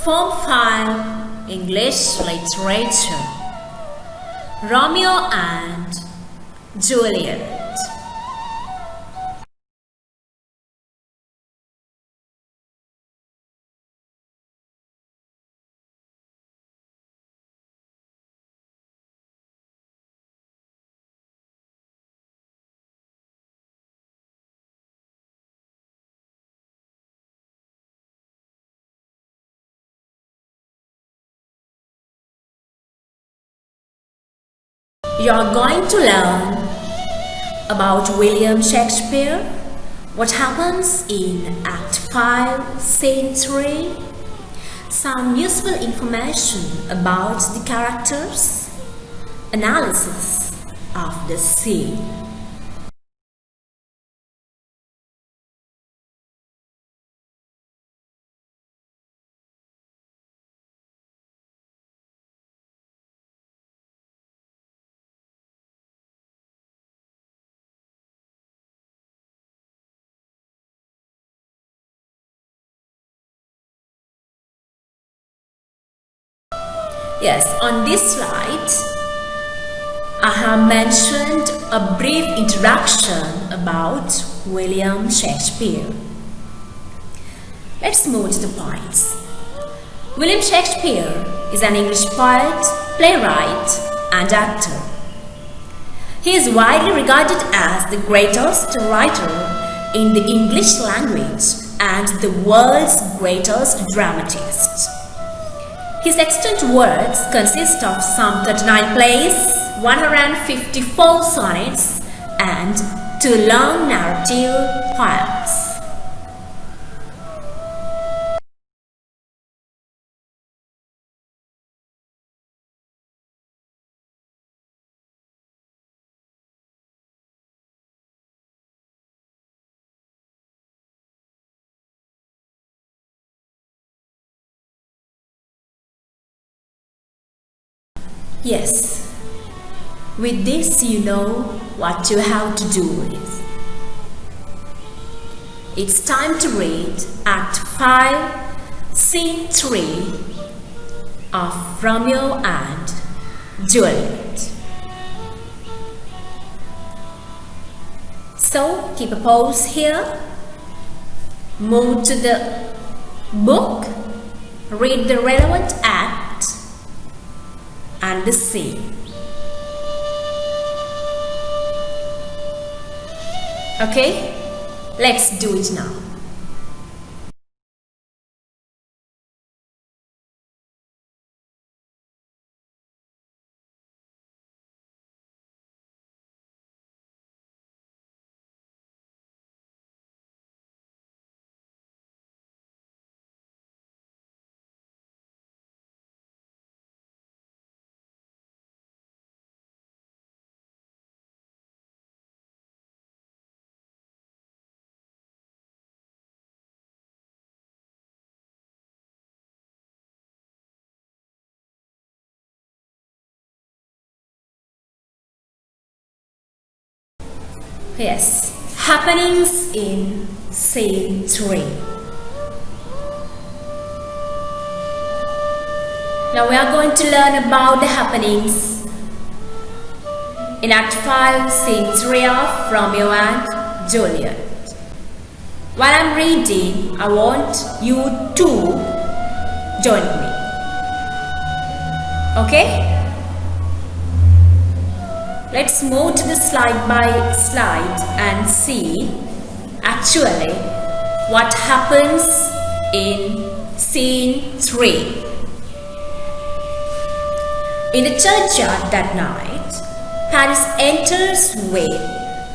Form 5 English Literature. Romeo and Juliet. You are going to learn about William Shakespeare, what happens in Act 5, Scene 3, some useful information about the characters, analysis of the scene. Yes, on this slide, I have mentioned a brief introduction about William Shakespeare. Let's move to the points. William Shakespeare is an English poet, playwright, and actor. He is widely regarded as the greatest writer in the English language and the world's greatest dramatist. His extant works consist of some 39 plays, 154 sonnets, and 2 long narrative poems. Yes, with this you know what you have to do with. It's time to read Act 5, Scene 3 of Romeo and Juliet. So keep a pause here, move to the book, read the relevant act and the scene. Okay, let's do it now. Yes, happenings in Scene 3. Now we are going to learn about the happenings in Act 5, Scene 3 of Romeo and Juliet. While I'm reading, I want you to join me. Okay? Let's move to the slide by slide and see actually what happens in Scene 3. In the churchyard that night, Paris enters with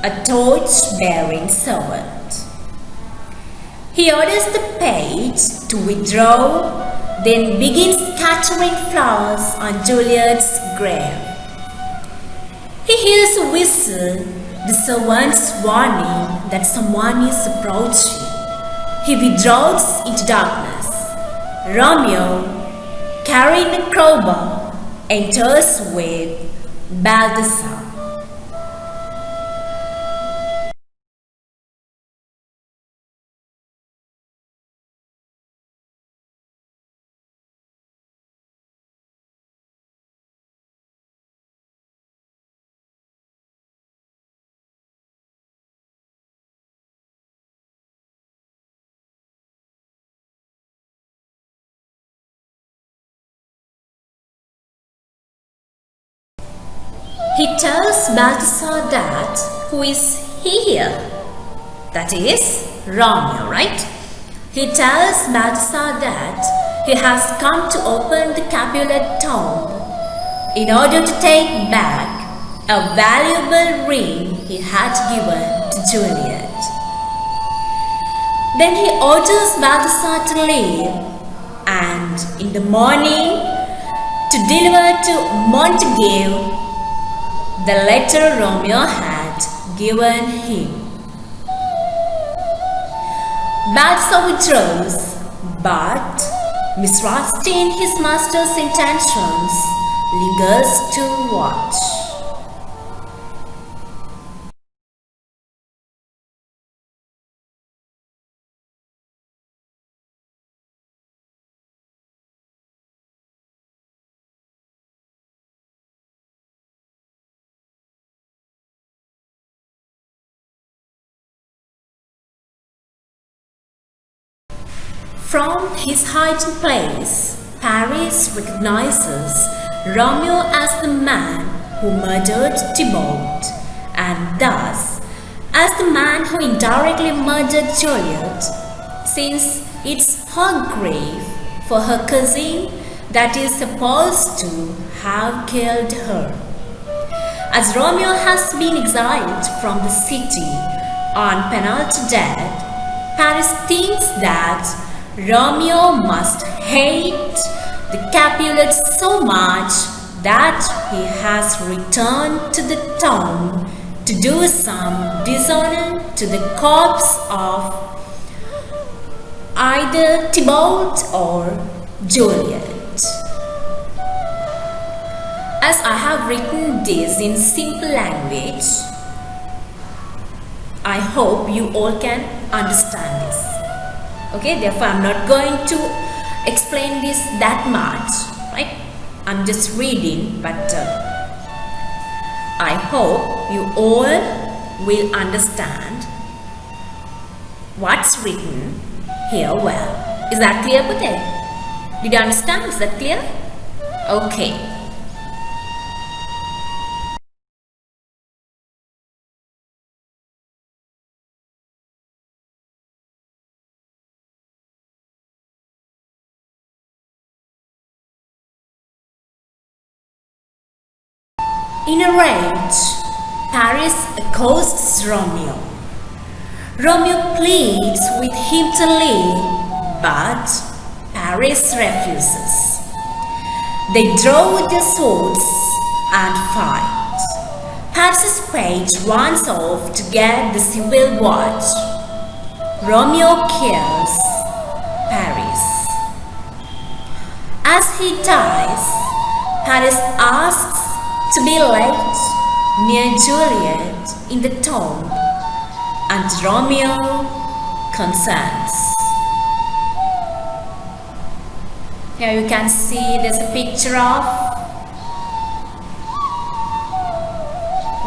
a torch-bearing servant. He orders the page to withdraw, then begins scattering flowers on Juliet's grave. He hears a whistle, the servant's warning that someone is approaching. He withdraws into darkness. Romeo, carrying a crowbar, enters with Balthazar. He tells Balthasar that who is he here? That is Romeo, right? He tells Balthasar that he has come to open the Capulet tomb in order to take back a valuable ring he had given to Juliet. Then he orders Balthasar to leave and in the morning to deliver to Montague the letter Romeo had given him. Balthasar withdraws, but mistrusting his master's intentions, lingers to watch. From his hiding place, Paris recognizes Romeo as the man who murdered Thibaut, and thus as the man who indirectly murdered Juliet, since it's her grave for her cousin that is supposed to have killed her. As Romeo has been exiled from the city on penalty death, Paris thinks that Romeo must hate the Capulets so much that he has returned to the tomb to do some dishonor to the corpse of either Thibaut or Juliet. As I have written this in simple language, I hope you all can understand this. Okay, therefore I'm not going to explain this that much, right? I'm just reading, but I hope you all will understand what's written here well. Is that clear, Pute? Did you understand? Is that clear? Okay. In a rage, Paris accosts Romeo. Romeo pleads with him to leave, but Paris refuses. They draw their swords and fight. Paris's page runs off to get the civil watch. Romeo kills Paris. As he dies, Paris asks to be laid near Juliet in the tomb, and Romeo consents. Here you can see there's a picture of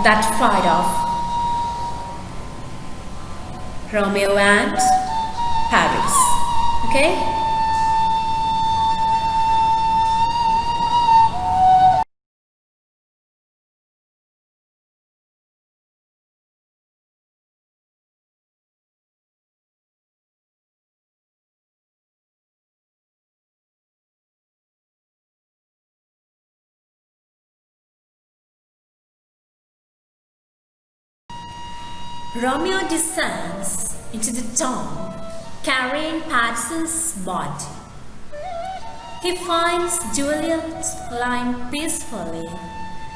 that fight of Romeo and Paris. Okay? Romeo descends into the tomb, carrying Paris's body. He finds Juliet lying peacefully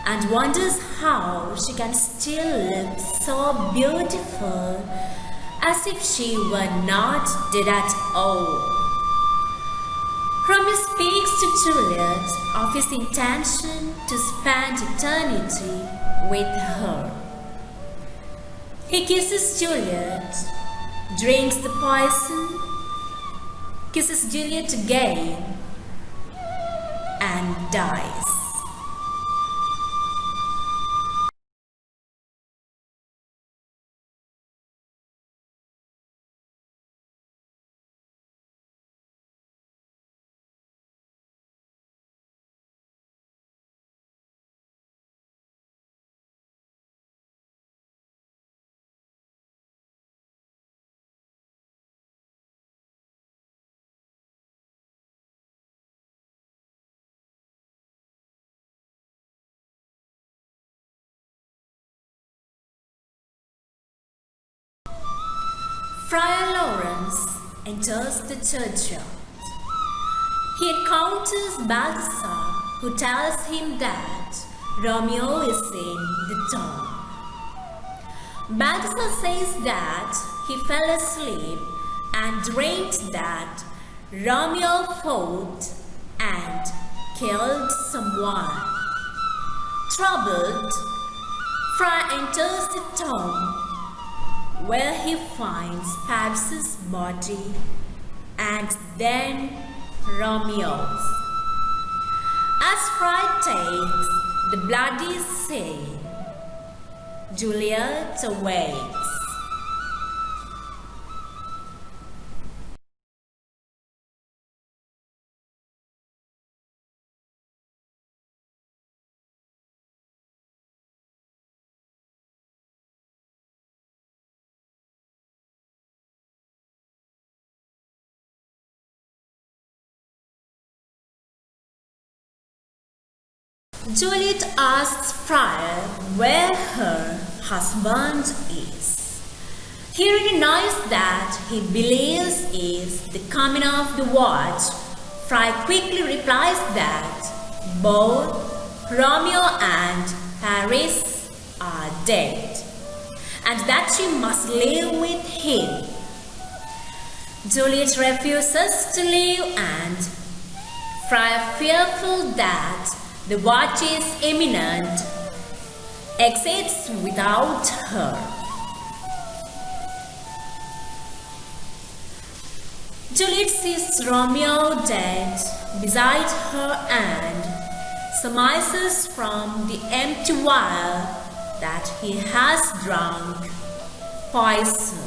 and wonders how she can still look so beautiful as if she were not dead at all. Romeo speaks to Juliet of his intention to spend eternity with her. He kisses Juliet, drinks the poison, kisses Juliet again, and dies. Friar Lawrence enters the churchyard. He encounters Balthazar, who tells him that Romeo is in the tomb. Balthazar says that he fell asleep and dreamed that Romeo fought and killed someone. Troubled, Friar enters the tomb, where he finds Paris's body and then Romeo's. As Friar takes the bloody scene, Juliet awakes. Juliet asks Friar where her husband is. He recognizes that he believes is the coming of the watch. Friar quickly replies that both Romeo and Paris are dead and that she must live with him. Juliet refuses to leave and Friar, fearful that the watch is imminent, exits without her. Juliet sees Romeo dead beside her and surmises from the empty vial that he has drunk poison.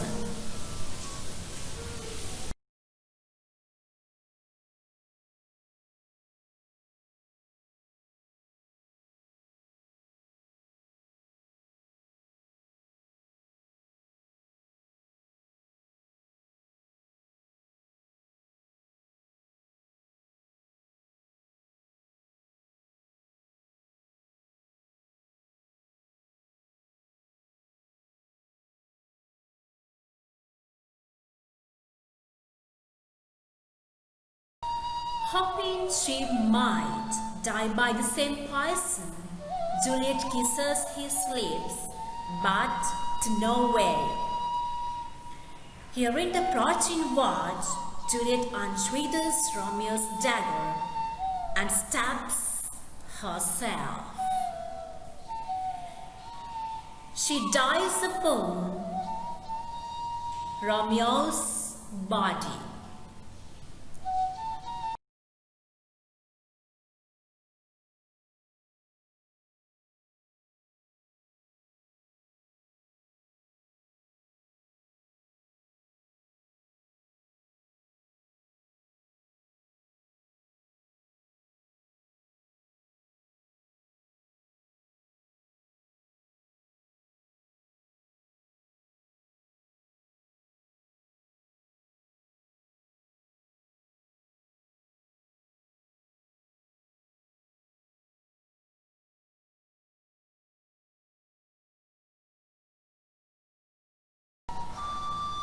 Hoping she might die by the same poison, Juliet kisses his lips, but to no avail. Hearing the approaching watch, Juliet unsheathes Romeo's dagger and stabs herself. She dies upon Romeo's body.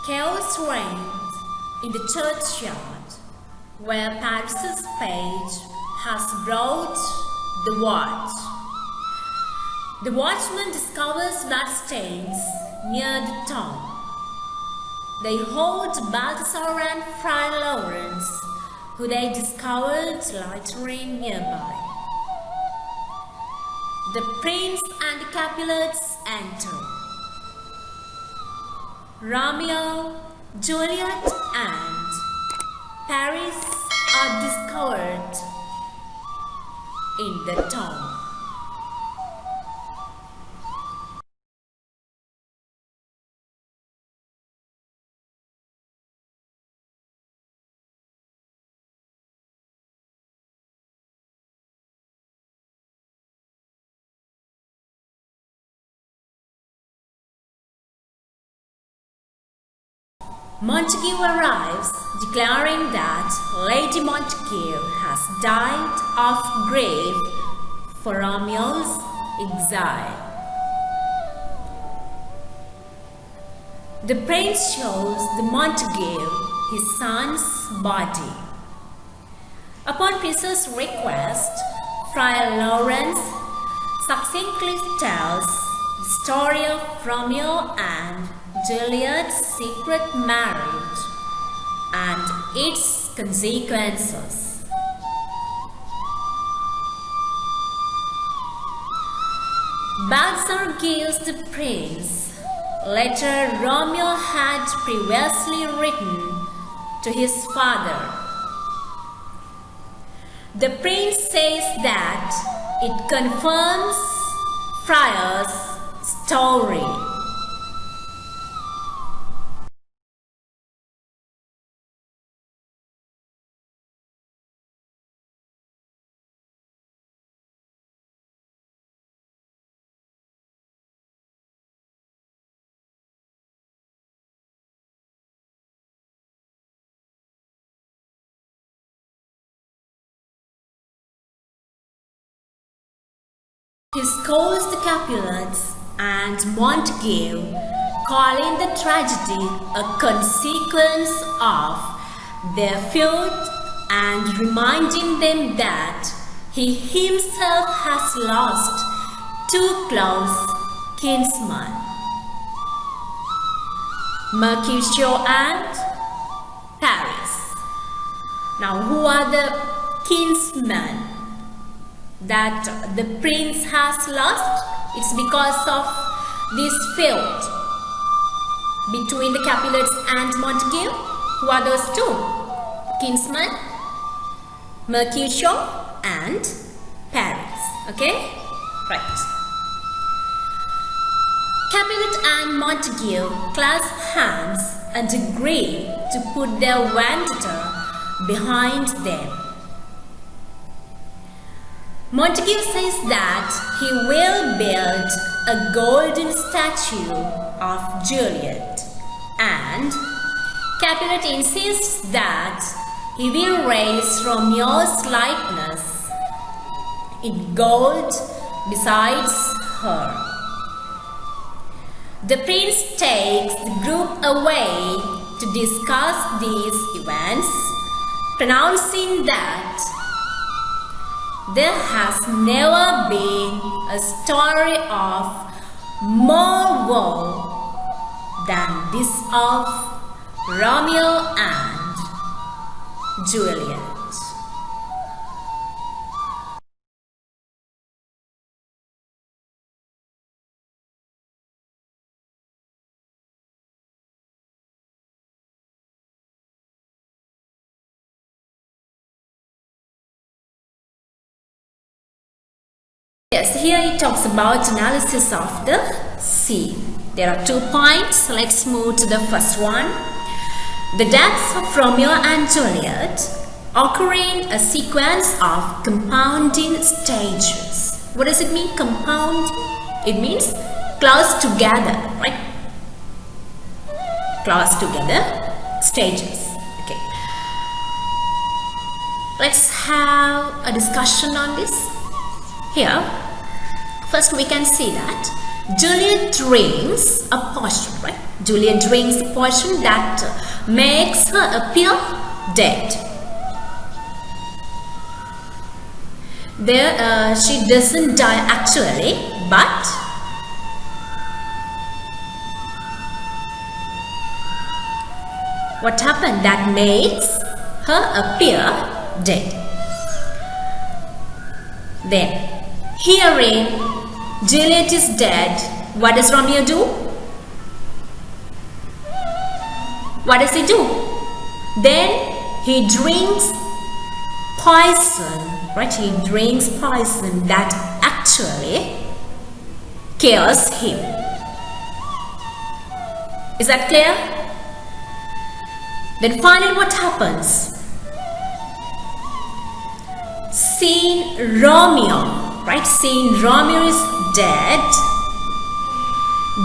Chaos reigns in the churchyard, where Paris's page has brought the watch. The watchman discovers bloodstains near the tomb. They hold Balthazar and Friar Lawrence, who they discovered loitering nearby. The prince and the Capulets enter. Romeo, Juliet and Paris are discovered in the tomb. Montague arrives, declaring that Lady Montague has died of grief for Romeo's exile. The prince shows the Montague his son's body. Upon Princess' request, Friar Lawrence succinctly tells the story of Romeo and Juliet's secret marriage and its consequences. Balthazar gives the prince a letter Romeo had previously written to his father. The prince says that it confirms Friar's story. He scolds the Capulets and Montague, calling the tragedy a consequence of their feud and reminding them that he himself has lost two close kinsmen, Mercutio and Paris. Now, who are the kinsmen that the prince has lost? It's because of this feud between the Capulets and Montague. Who are those two kinsmen? Mercutio and Paris. Okay, right. Capulet and Montague clasp hands and agree to put their vendetta behind them. Montague says that he will build a golden statue of Juliet, and Capulet insists that he will raise Romeo's likeness in gold besides her. The prince takes the group away to discuss these events, pronouncing that there has never been a story of more woe than this of Romeo and Juliet. Yes, here it talks about analysis of the scene. There are 2 points. Let's move to the first one. The deaths of Romeo and Juliet occur in a sequence of compounding stages. What does it mean, compound? It means close together, right? Close together stages. Okay. Let's have a discussion on this. Here, first we can see that Juliet drinks a potion, right? Juliet drinks a potion that makes her appear dead. There, she doesn't die actually, but what happened that makes her appear dead? Then, hearing Juliet is dead, what does Romeo do? What does he do? Then he drinks poison, right? He drinks poison that actually kills him. Is that clear? Then finally what happens? Seeing Romeo, right? Seeing Romeo is dead,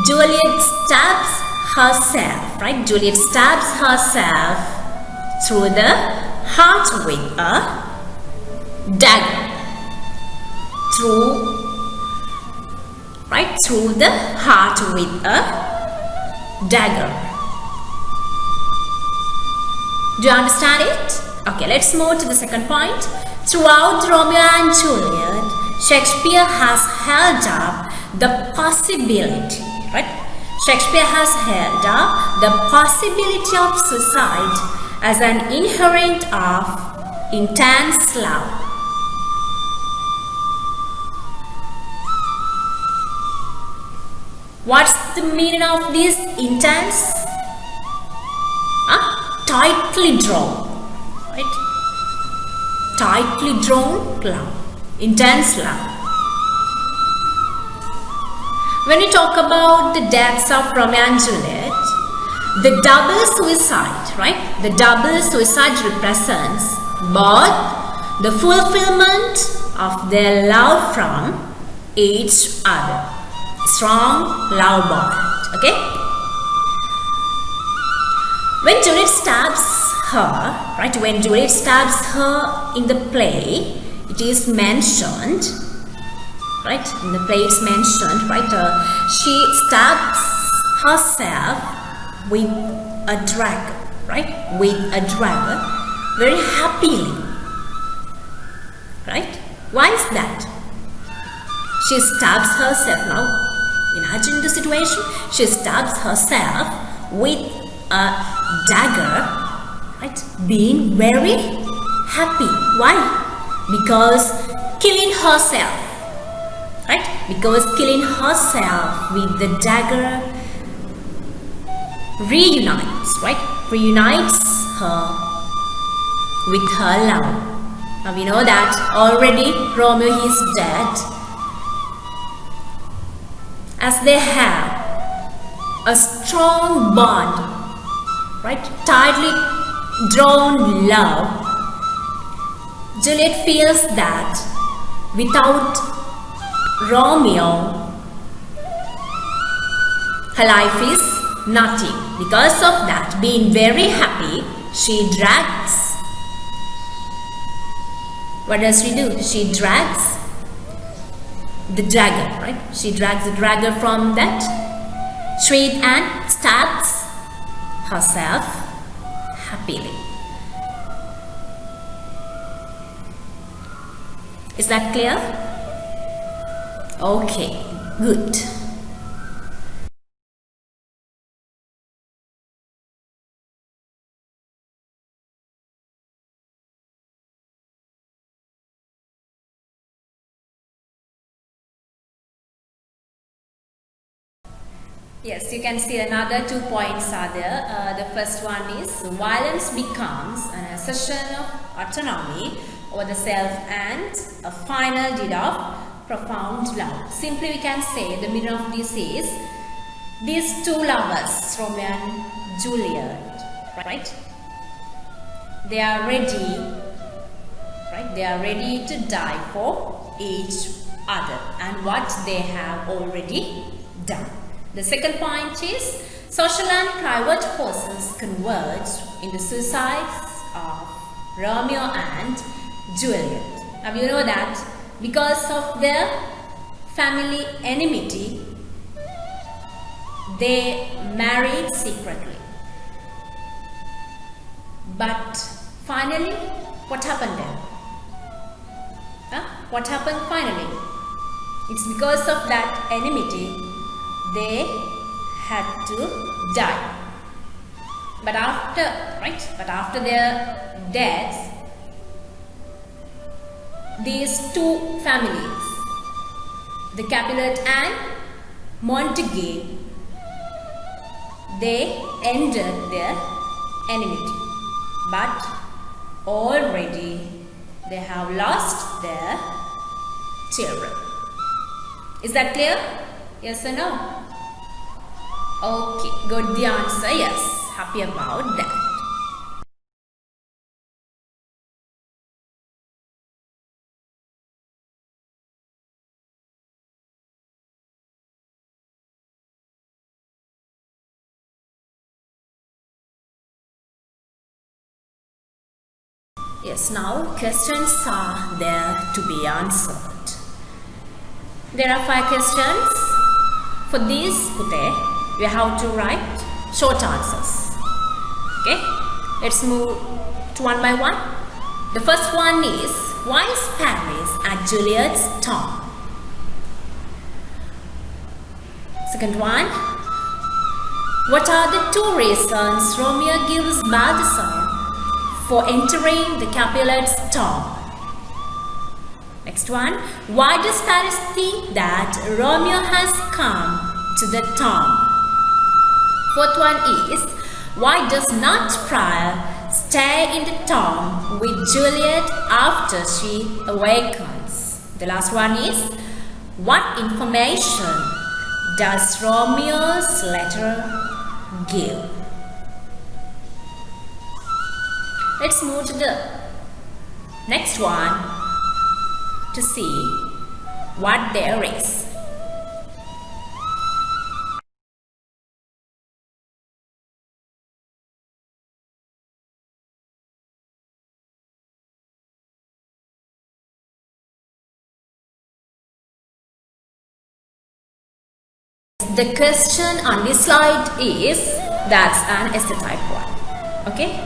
Juliet stabs herself, right? Juliet stabs herself through the heart with a dagger. Through the heart with a dagger. Do you understand it? Okay, let's move to the second point. Throughout Romeo and Juliet, Shakespeare has held up the possibility, right? Shakespeare has held up the possibility of suicide as an inherent of intense love. What's the meaning of this intense? Tightly drawn, right? Tightly drawn love, intense love. When we talk about the deaths of Romeo and Juliet, the double suicide, right? The double suicide represents both the fulfillment of their love from each other. Strong love bond, okay? When Juliet stabs her, right? When Juliet stabs her in the play, it is mentioned, right? In the play it's mentioned, right? She stabs herself with a dagger, right? With a dagger, very happily, right? Why is that? She stabs herself. Now, imagine the situation. She stabs herself with a dagger, right? Being very happy. Why? Because killing herself, right? Because killing herself with the dagger reunites, right? Reunites her with her love. Now we know that already Romeo is dead, as they have a strong bond, right? Tightly drawn love. Juliet feels that without Romeo, her life is nothing. Because of that, being very happy, she drags. What does she do? She drags the dagger, right? She drags the dagger from that street and stabs herself happily. Is that clear? Okay, good. Yes, you can see another 2 points are there. The first one is violence becomes an assertion of autonomy over the self and a final deed of profound love. Simply we can say the meaning of this is these two lovers, Romeo and Juliet, right? They are ready, right? They are ready to die for each other and what they have already done. The second point is social and private forces converge in the suicides of Romeo and Juliet. Now you know that because of their family enmity, they married secretly. But finally, what happened then? What happened finally? It's because of that enmity they had to die. But after, right? But after their deaths, these two families, the Capulet and Montague, they ended their enmity. But already they have lost their children. Is that clear? Yes or no? Okay, got the answer. Yes, happy about that. Yes, now questions are there to be answered. There are 5 questions. For these, we have to write short answers. Okay? Let's move to one by one. The first one is, why is Paris at Juliet's tomb? Second one, what are the two reasons Romeo gives Balthazar for entering the Capulet's tomb? Next one, why does Paris think that Romeo has come to the tomb? Fourth one is, why does not Prior stay in the tomb with Juliet after she awakens? The last one is, what information does Romeo's letter give? Let's move to the next one to see what there is. The question on this slide is, that's an essay type one. Okay,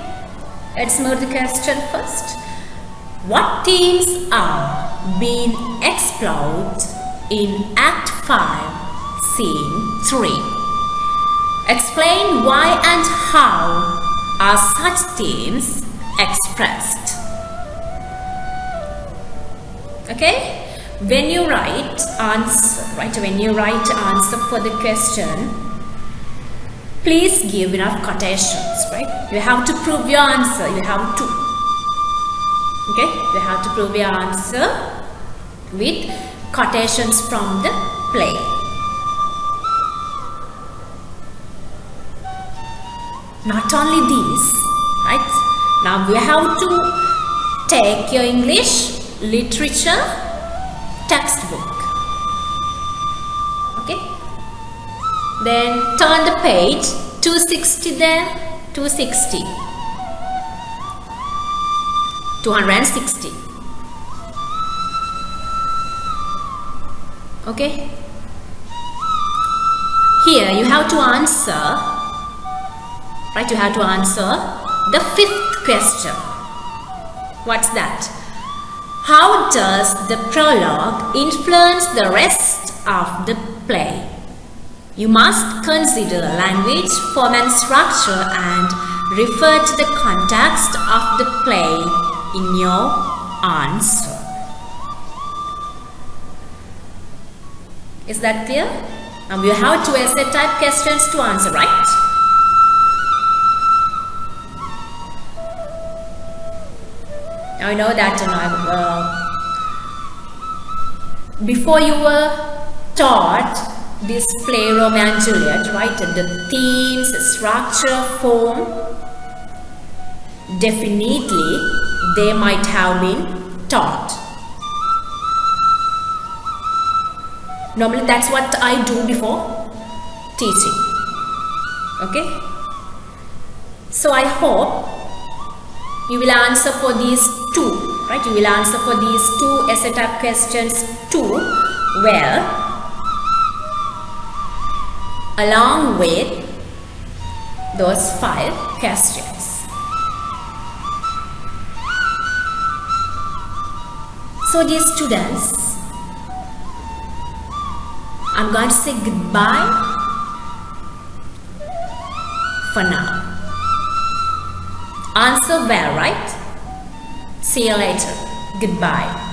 let's move the question first. What themes are being explored in Act 5, Scene 3? Explain why and how are such themes expressed. Okay? When you write answer for the question, please give enough quotations, right? You have to prove your answer. You have to prove your answer with quotations from the play. Not only these, right? Now we have to take your English literature textbook. Okay? Then turn the page 260 there, 260. 260. Okay? Here you have to answer, right? You have to answer the fifth question. What's that? How does the prologue influence the rest of the play? You must consider language, form and structure and refer to the context of the play in your answer. Is that clear? Now you have two essay type questions to answer, right? Now I know that before you were taught this play Romeo and Juliet, right? The themes, structure, form, definitely they might have been taught. Normally that's what I do before teaching. Okay? So I hope you will answer for these two, right? You will answer for these two essay type questions too well, along with those 5 questions. So dear students, I'm going to say goodbye for now. Answer well, right? See you later. Goodbye.